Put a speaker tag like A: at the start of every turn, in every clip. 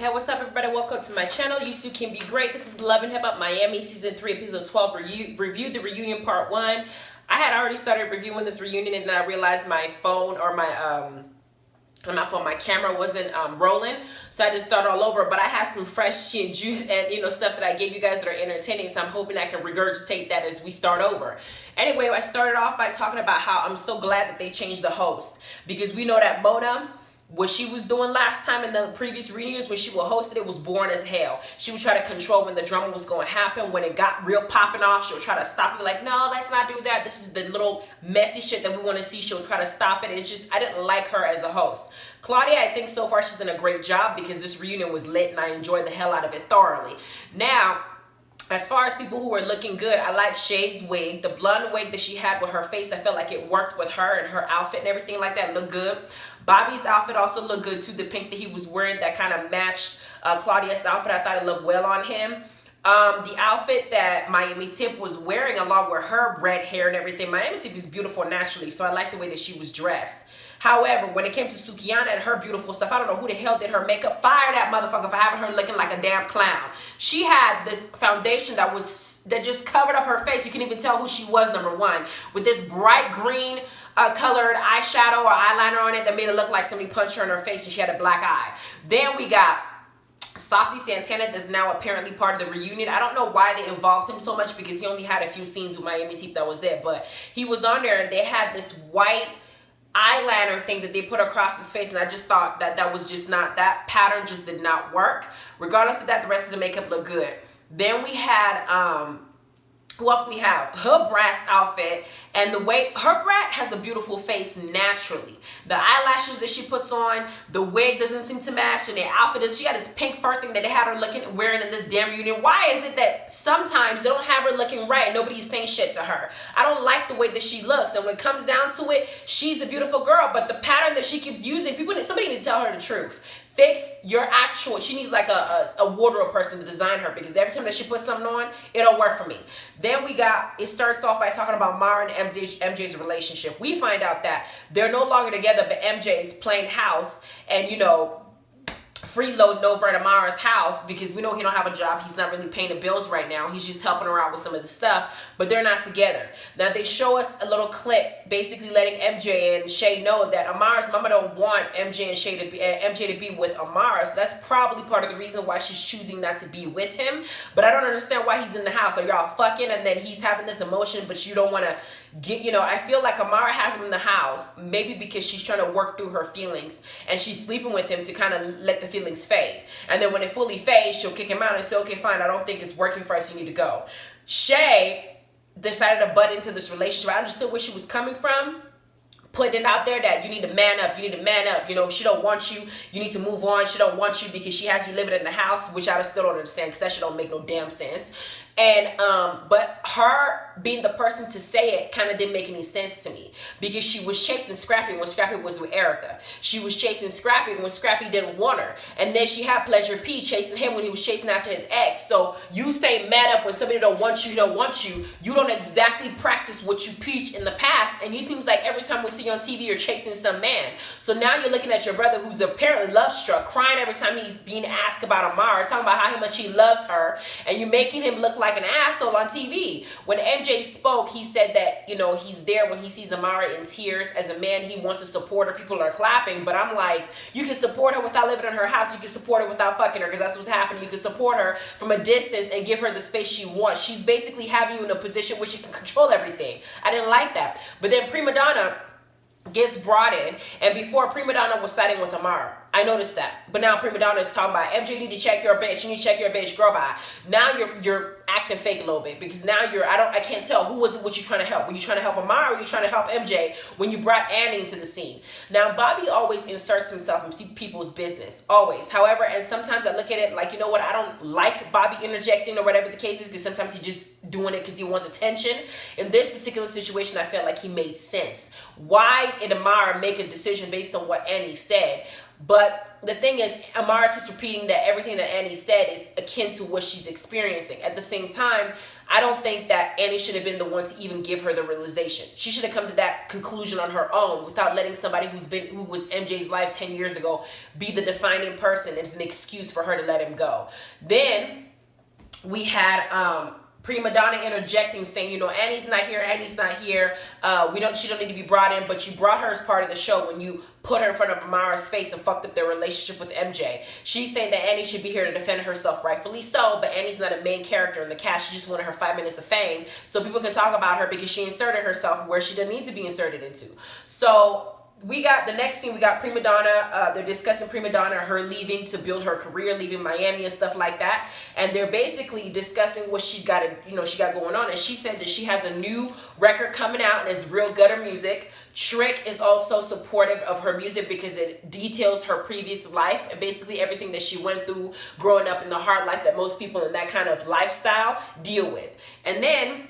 A: Okay, what's up, everybody? Welcome to my channel. You too can be great. This is Love and Hip Hop Miami Season 3, Episode 12. Reviewed the reunion Part 1. I had already started reviewing this reunion, and then I realized my phone or my camera wasn't rolling, so I just started all over. But I had some fresh shit, juice, and stuff that I gave you guys that are entertaining, so I'm hoping I can regurgitate that as we start over. Anyway, I started off by talking about how I'm so glad that they changed the host, because we know that Mona, what she was doing last time in the previous reunions when she would host it, it was boring as hell. She would try to control when the drama was going to happen. When it got real popping off, she'll try to stop it. Like, no, let's not do that. This is the little messy shit that we want to see. She'll try to stop it. It's just, I didn't like her as a host. Claudia, I think so far she's done a great job because this reunion was lit and I enjoyed the hell out of it thoroughly. Now, as far as people who are looking good, I like Shay's wig. The blonde wig that she had with her face, I felt like it worked with her and her outfit and everything like that looked good. Bobby's outfit also looked good too. The pink that he was wearing that kind of matched Claudia's outfit. I thought it looked well on him. The outfit that Miami Tip was wearing along with her red hair and everything. Miami Tip is beautiful naturally, so I like the way that she was dressed. However, when it came to Sukihana and her beautiful stuff, I don't know who the hell did her makeup. Fire that motherfucker for having her looking like a damn clown. She had this foundation that just covered up her face. You can even tell who she was, number one, with this bright green colored eyeshadow or eyeliner on it that made it look like somebody punched her in her face and she had a black eye. Then we got Saucy Santana, that's now apparently part of the reunion. I don't know why they involved him so much because he only had a few scenes with Miami Teeth that was it, but he was on there and they had this white eyeliner thing that they put across his face, and I just thought that was just not, that pattern just did not work. Regardless of that, the rest of the makeup looked good. Then we had who else we have? Her Brat's outfit, and the way Her Brat has a beautiful face naturally. The eyelashes that she puts on, the wig doesn't seem to match, and the outfit she had this pink fur thing that they had her wearing in this damn reunion. Why is it that sometimes they don't have her looking right and nobody's saying shit to her? I don't like the way that she looks, and when it comes down to it, she's a beautiful girl, but the pattern that she keeps using, somebody needs to tell her the truth. Fix your actual, she needs like a wardrobe person to design her, because every time that she puts something on, it don't work for me. Then it starts off by talking about Mara and MJ's relationship. We find out that they're no longer together, but MJ is playing house and, freeloading over at Amara's house because we know he don't have a job. He's not really paying the bills right now. He's just helping her out with some of the stuff, but they're not together. Now they show us a little clip basically letting MJ and Shay know that Amara's mama don't want MJ to be with Amara. So that's probably part of the reason why she's choosing not to be with him. But I don't understand why he's in the house. Are y'all fucking and then he's having this emotion, but you don't want to get, I feel like Amara has him in the house, maybe because she's trying to work through her feelings and she's sleeping with him to kind of let the feelings fade. And then when it fully fades, she'll kick him out and say, okay, fine, I don't think it's working for us, you need to go. Shay decided to butt into this relationship. I understood where she was coming from, putting it out there that you need to man up, she don't want you, you need to move on, she don't want you because she has you living in the house, which I still don't understand because that shit don't make no damn sense. And but her being the person to say it kind of didn't make any sense to me because she was chasing Scrappy when Scrappy was with Erica. She was chasing Scrappy when Scrappy didn't want her, and then she had Pleasure P chasing him when he was chasing after his ex. So you say man up when somebody don't want you, don't want you. You don't exactly practice what you preach in the past, and it seems like every time we see you on TV you're chasing some man. So now you're looking at your brother who's apparently love struck, crying every time he's being asked about Amara, talking about how much he loves her, and you're making him look like an asshole on TV. When MJ spoke, he said that, he's there when he sees Amara in tears. As a man, he wants to support her. People are clapping, but I'm like, you can support her without living in her house. You can support her without fucking her, because that's what's happening. You can support her from a distance and give her the space she wants. She's basically having you in a position where she can control everything. I didn't like that. But then Prima Donna gets brought in, and before Prima Donna was siding with Amara. I noticed that. But now Prima Donna is talking about, MJ, you need to check your bitch. You need to check your bitch. Girl, bye. Now you're acting fake a little bit because now I can't tell who was it what you trying to help. Were you trying to help Amara or were you trying to help MJ when you brought Annie into the scene? Now, Bobby always inserts himself in people's business. Always. However, and sometimes I look at it like, you know what? I don't like Bobby interjecting or whatever the case is because sometimes he's just doing it because he wants attention. In this particular situation, I felt like he made sense. Why did Amara make a decision based on what Annie said? But the thing is, Amara keeps repeating that everything that Annie said is akin to what she's experiencing. At the same time, I don't think that Annie should have been the one to even give her the realization. She should have come to that conclusion on her own without letting somebody who was MJ's life 10 years ago be the defining person. It's an excuse for her to let him go. Then we had Prima Donna interjecting, saying, you know, Annie's not here. She don't need to be brought in, but you brought her as part of the show when you put her in front of Amara's face and fucked up their relationship with MJ. She's saying that Annie should be here to defend herself, rightfully so, but Annie's not a main character in the cast. She just wanted her 5 minutes of fame so people can talk about her because she inserted herself where she didn't need to be inserted into. So we got the next scene. We got Prima Donna. They're discussing Prima Donna, her leaving to build her career, leaving Miami and stuff like that. And they're basically discussing what she's got going on. And she said that she has a new record coming out and it's real gutter music. Trick is also supportive of her music because it details her previous life and basically everything that she went through growing up in the hard life that most people in that kind of lifestyle deal with. And then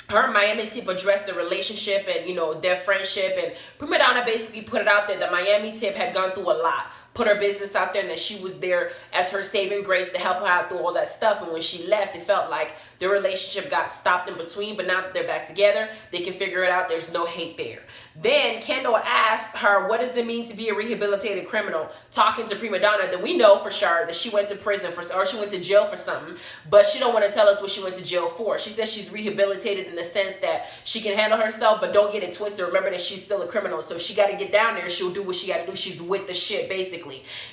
A: her and Miami Tip addressed the relationship and, you know, their friendship. And Prima Donna basically put it out there that Miami Tip had gone through a lot. Put her business out there and that she was there as her saving grace to help her out through all that stuff. And when she left, it felt like their relationship got stopped in between. But now that they're back together, they can figure it out. There's no hate there. Then Kendall asked her, what does it mean to be a rehabilitated criminal? Talking to Prima Donna, that we know for sure that she went to prison for, or she went to jail for something. But she don't want to tell us what she went to jail for. She says she's rehabilitated in the sense that she can handle herself, but don't get it twisted. Remember that she's still a criminal. So she got to get down there. She'll do what she got to do. She's with the shit, basically.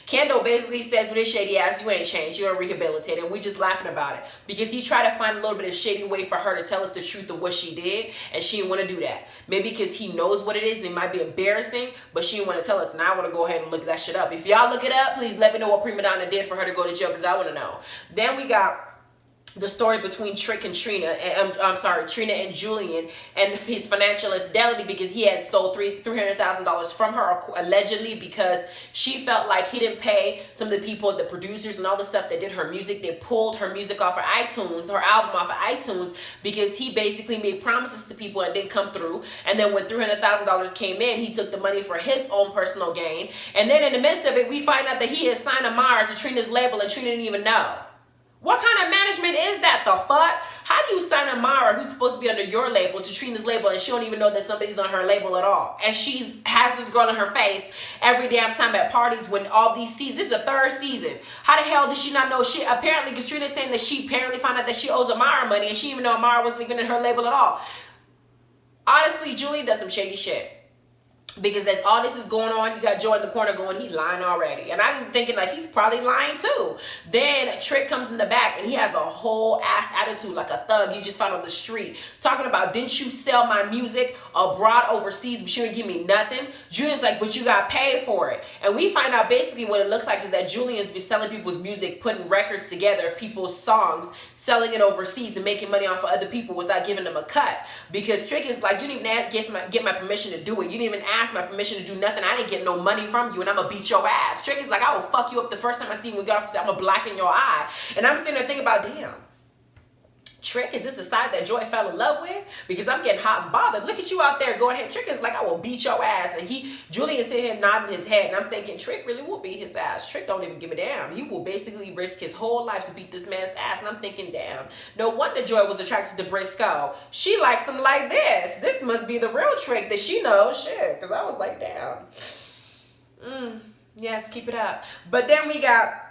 A: Kendall basically says with his shady ass, you ain't changed, you're rehabilitated. And we just laughing about it because he tried to find a little bit of shady way for her to tell us the truth of what she did, and she didn't want to do that. Maybe because he knows what it is and it might be embarrassing, but she didn't want to tell us. And I want to go ahead and look that shit up. If y'all look it up, please let me know what Prima Donna did for her to go to jail because I want to know. Then we got the story between Trick and Trina, and Trina and Julian, and his financial infidelity because he had stole $300,000 from her allegedly because she felt like he didn't pay some of the people, the producers and all the stuff that did her music. They pulled her music off of iTunes, her album off of iTunes, because he basically made promises to people and didn't come through. And then when $300,000 came in, he took the money for his own personal gain. And then in the midst of it, we find out that he had signed Amara to Trina's label and Trina didn't even know. What kind of management is that, the fuck? How do you sign Amara, who's supposed to be under your label, to Trina's label, and she don't even know that somebody's on her label at all? And she has this girl in her face every damn time at parties when all these seasons, this is the third season. How the hell did she not know shit? Apparently, because Trina's saying that she apparently found out that she owes Amara money, and she didn't even know Amara wasn't even in her label at all. Honestly, Julie does some shady shit. Because as all this is going on, you got Joe in the corner going, he lying already. And I'm thinking like he's probably lying too. Then Trick comes in the back and he has a whole ass attitude like a thug you just found on the street. Talking about, didn't you sell my music abroad overseas but you didn't give me nothing? Julian's like, but you got paid for it. And we find out basically what it looks like is that Julian's been selling people's music, putting records together, people's songs, selling it overseas and making money off of other people without giving them a cut. Because Trick is like, you didn't even get my permission to do it. You didn't even ask my permission to do nothing. I didn't get no money from you and I'm gonna beat your ass. Trick is like, I will fuck you up the first time I see you when we get off the set. I'm gonna blacken your eye. And I'm sitting there thinking about, damn, Trick, is this a side that Joy fell in love with? Because I'm getting hot and bothered. Look at you out there going ahead. Trick is like, I will beat your ass. And Julian sitting here nodding his head. And I'm thinking, Trick really will beat his ass. Trick don't even give a damn. He will basically risk his whole life to beat this man's ass. And I'm thinking, damn, no wonder Joy was attracted to Briscoe. She likes him like this. This must be the real Trick that she knows. Shit. Because I was like, damn. Yes, keep it up. But then we got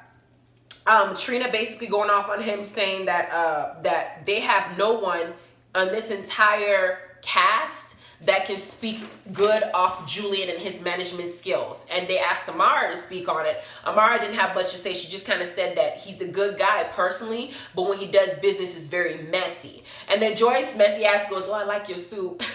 A: Trina basically going off on him saying that that they have no one on this entire cast that can speak good off Julian and his management skills. And they asked Amara to speak on it. Amara didn't have much to say. She just kind of said that he's a good guy personally, but when he does business, it's very messy. And then Joyce, messy ass, goes, oh, I like your suit.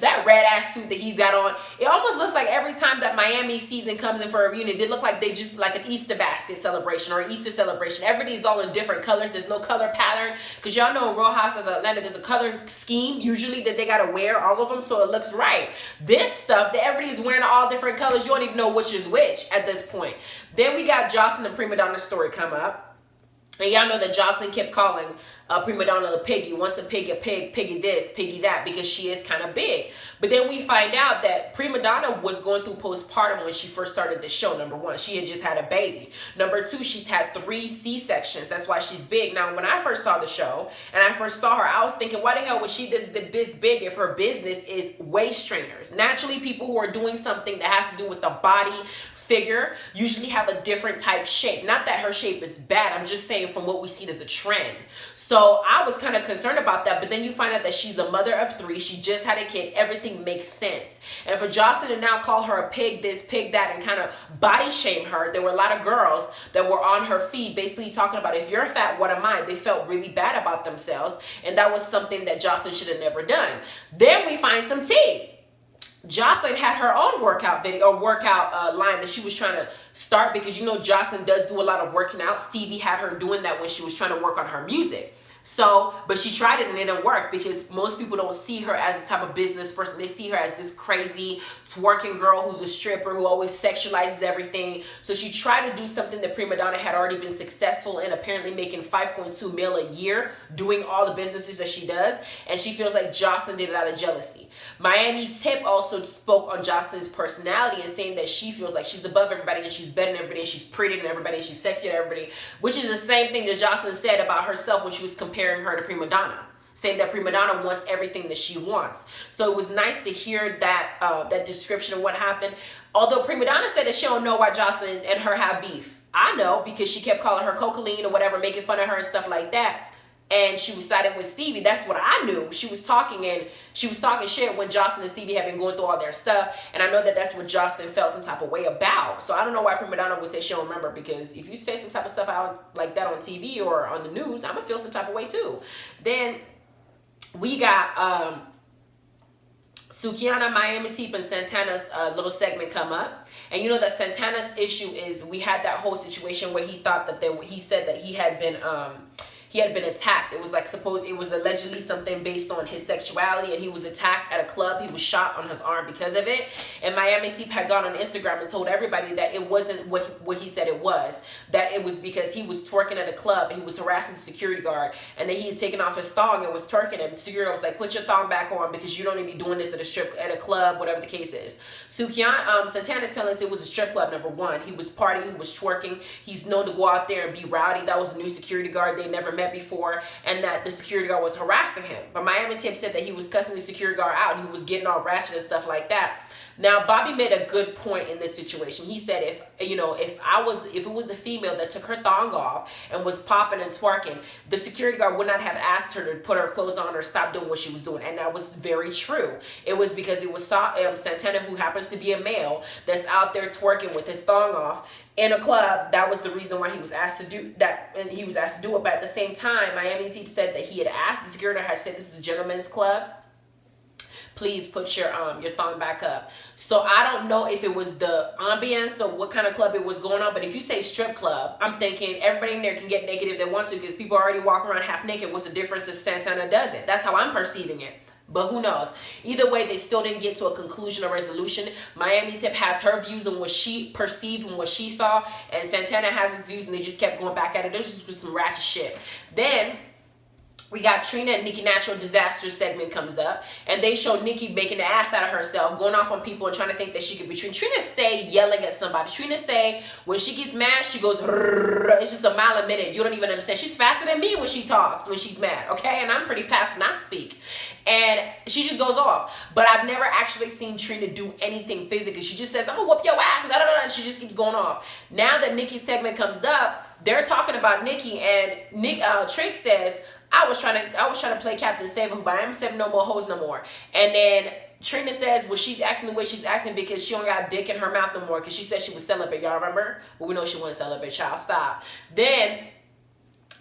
A: That red ass suit that he's got on. It almost looks like every time that Miami season comes in for a reunion, they look like they just like an Easter basket celebration or an Easter celebration. Everybody's all in different colors. There's no color pattern. Because y'all know in Real Housewives of Atlanta, there's a color scheme usually that they got to wear, all of them, so it looks right. This stuff that everybody's wearing all different colors, you don't even know which is which at this point. Then we got Joseline and Prima Donna's story come up. And y'all know that Joseline kept calling Prima Donna a piggy, wants a pig, piggy this, piggy that, because she is kind of big. But then we find out that Prima Donna was going through postpartum when she first started the show. Number one, she had just had a baby. Number two, she's had 3 C-sections. That's why she's big. Now, when I first saw the show and I first saw her, I was thinking, why the hell was she this big if her business is waist trainers? Naturally, people who are doing something that has to do with the body figure usually have a different type shape. Not that her shape is bad. I'm just saying from what we see as a trend. So I was kind of concerned about that. But then you find out that she's a mother of 3. She just had a kid. Everything makes sense. And for Joseline to now call her a pig this, pig that, and kind of body shame her, there were a lot of girls that were on her feed basically talking about, if you're fat, what am I? They felt really bad about themselves. And that was something that Joseline should have never done. Then we find some tea. Joseline had her own workout video or workout line that she was trying to start, because you know Joseline does do a lot of working out. Stevie had her doing that when she was trying to work on her music. So, but she tried it and it didn't work, because most people don't see her as the type of business person. They see her as this crazy twerking girl who's a stripper who always sexualizes everything. So she tried to do something that Prima Donna had already been successful in, apparently making 5.2 mil a year doing all the businesses that she does. And she feels like Joseline did it out of jealousy. Miami Tip also spoke on Joseline's personality and saying that she feels like she's above everybody and she's better than everybody and she's prettier than everybody and she's sexier than everybody, which is the same thing that Joseline said about herself when she was comparing her to Prima Donna, saying that Prima Donna wants everything that she wants. So it was nice to hear that that description of what happened. Although Prima Donna said that she don't know why Joseline and her have beef. I know, because she kept calling her cocaine or whatever, making fun of her and stuff like that. And she was siding with Stevie. That's what I knew. She was talking shit when Joseline and Stevie had been going through all their stuff. And I know that that's what Joseline felt some type of way about. So I don't know why Prima Donna would say she don't remember, because if you say some type of stuff out like that on TV or on the news, I'm going to feel some type of way too. Then we got Sukihana, Miami Teep, and Santana's little segment come up. And you know that Santana's issue is, we had that whole situation where he thought that he said that he had been attacked. It was like it was allegedly something based on his sexuality, and he was attacked at a club. He was shot on his arm because of it. And Miami Seep had gone on Instagram and told everybody that it wasn't what he said it was. That it was because he was twerking at a club and he was harassing the security guard, and that he had taken off his thong and was twerking him. The security guard was like, "Put your thong back on, because you don't need to be doing this at a club, whatever the case is." Santana's telling us it was a strip club. Number one, he was partying, he was twerking. He's known to go out there and be rowdy. That was a new security guard they never met before, and that the security guard was harassing him. But Miami Tip said that he was cussing the security guard out and he was getting all ratchet and stuff like that. Now, Bobby made a good point in this situation. He said if it was the female that took her thong off and was popping and twerking, the security guard would not have asked her to put her clothes on or stop doing what she was doing. And that was very true. It was because it was Santana, who happens to be a male, that's out there twerking with his thong off in a club. That was the reason why he was asked to do that, and he was asked to do it. But at the same time, Miami Teep said that he had asked the security guard, had said, "This is a gentleman's club. Please put your thong back up." So I don't know if it was the ambience or what kind of club it was going on. But if you say strip club, I'm thinking everybody in there can get naked if they want to, because people already walk around half naked. What's the difference if Santana does it? That's how I'm perceiving it. But who knows? Either way, they still didn't get to a conclusion or resolution. Miami Tip has her views on what she perceived and what she saw, and Santana has his views, and they just kept going back at it. There's just some ratchet shit. Then we got Trina and Nikki Natural Disaster segment comes up, and they show Nikki making the ass out of herself, going off on people and trying to think that she could be Trina. Trina stay yelling at somebody. Trina stay, when she gets mad, she goes, it's just a mile a minute. You don't even understand. She's faster than me when she talks, when she's mad, okay? And I'm pretty fast when I speak. And she just goes off. But I've never actually seen Trina do anything physically. She just says, "I'm gonna whoop your ass," and she just keeps going off. Now that Nikki's segment comes up, they're talking about Nikki, and Trick says, I was trying to play Captain Save, but I am saving no more hoes no more. And then Trina says, well, she's acting the way she's acting because she don't got dick in her mouth no more, because she said she was celibate. Y'all remember? Well, we know she wasn't celibate, child. Stop. Then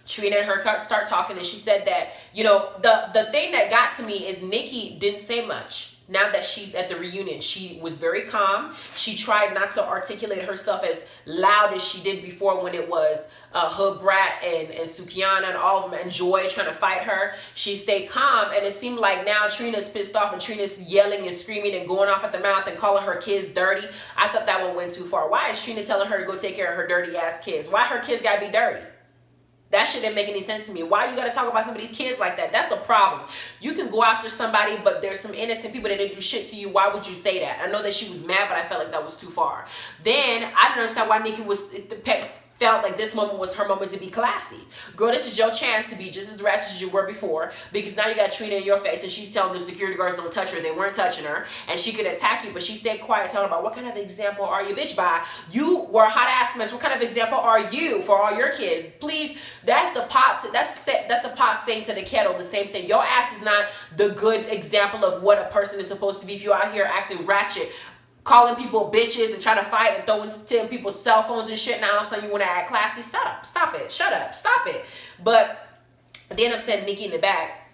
A: Trina and her start talking, and she said that, the thing that got to me is Nikki didn't say much. Now that she's at the reunion, she was very calm. She tried not to articulate herself as loud as she did before when it was Hood Brat and Sukihana and all of them and Joy trying to fight her. She stayed calm, and it seemed like now Trina's pissed off and Trina's yelling and screaming and going off at the mouth and calling her kids dirty. I thought that one went too far. Why is Trina telling her to go take care of her dirty ass kids? Why her kids gotta be dirty? That shit didn't make any sense to me. Why you gotta talk about somebody's kids like that? That's a problem. You can go after somebody, but there's some innocent people that didn't do shit to you. Why would you say that? I know that she was mad, but I felt like that was too far. Then I didn't understand why Nikki felt like this moment was her moment to be classy. Girl, this is your chance to be just as ratchet as you were before, because now you got Trina in your face and she's telling the security guards don't touch her. They weren't touching her, and she could attack you, but she stayed quiet, talking about what kind of example are you, bitch? By you were a hot ass mess. What kind of example are you for all your kids? Please, that's the pot. That's the pot saying to the kettle the same thing. Your ass is not the good example of what a person is supposed to be. If you're out here acting ratchet, calling people bitches and trying to fight and stealing people's cell phones and shit. Now all of a sudden you want to act classy. Stop it. Shut up. Stop it. But then I'm saying Nikki in the back.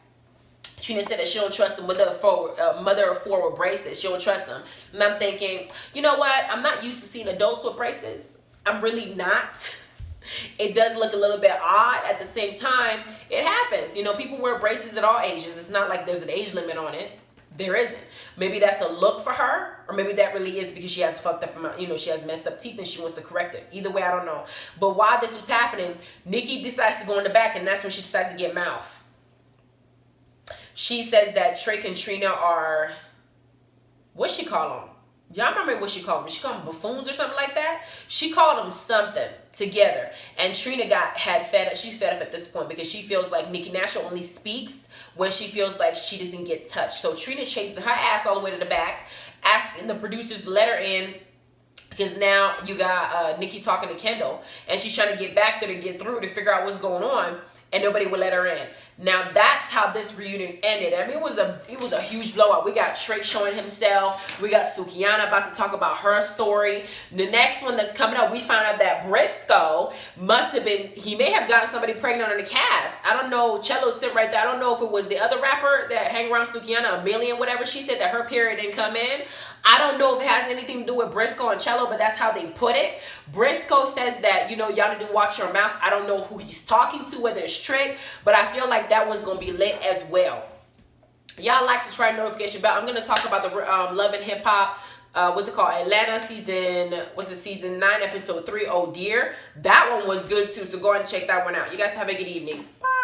A: Trina said that she don't trust the mother of four with braces. She don't trust them. And I'm thinking, you know what? I'm not used to seeing adults with braces. I'm really not. It does look a little bit odd. At the same time, it happens. You know, people wear braces at all ages. It's not like there's an age limit on it. There isn't. Maybe that's a look for her, or maybe that really is because she has fucked up, she has messed up teeth and she wants to correct it. Either way, I don't know. But while this was happening, Nikki decides to go in the back, and that's when she decides to get mouth. She says that Trick and Trina are, what's she call them? Y'all remember what she called them? She called them buffoons or something like that? She called them something together. And Trina had fed up. She's fed up at this point because she feels like Nikki Nash only speaks when she feels like she doesn't get touched. So Trina chases her ass all the way to the back, asking the producers to let her in, because now you got Nikki talking to Kendall, and she's trying to get back there to get through to figure out what's going on, and nobody would let her in. Now that's how this reunion ended. I mean, it was a huge blowout. We got Trey showing himself. We got Sukihana about to talk about her story. The next one that's coming up, we found out that Briscoe he may have gotten somebody pregnant on the cast. I don't know. Cello's sitting right there. I don't know if it was the other rapper that hang around Sukihana, a million, whatever. She said that her period didn't come in. I don't know if it has anything to do with Briscoe and Cello, but that's how they put it. Briscoe says that, y'all need to watch your mouth. I don't know who he's talking to, whether it's Trick, but I feel like that one's going to be lit as well. Y'all like, subscribe, notification bell. I'm going to talk about the Love and Hip Hop, what's it called? Atlanta season 9, episode 3, Oh Dear. That one was good too, so go ahead and check that one out. You guys have a good evening. Bye.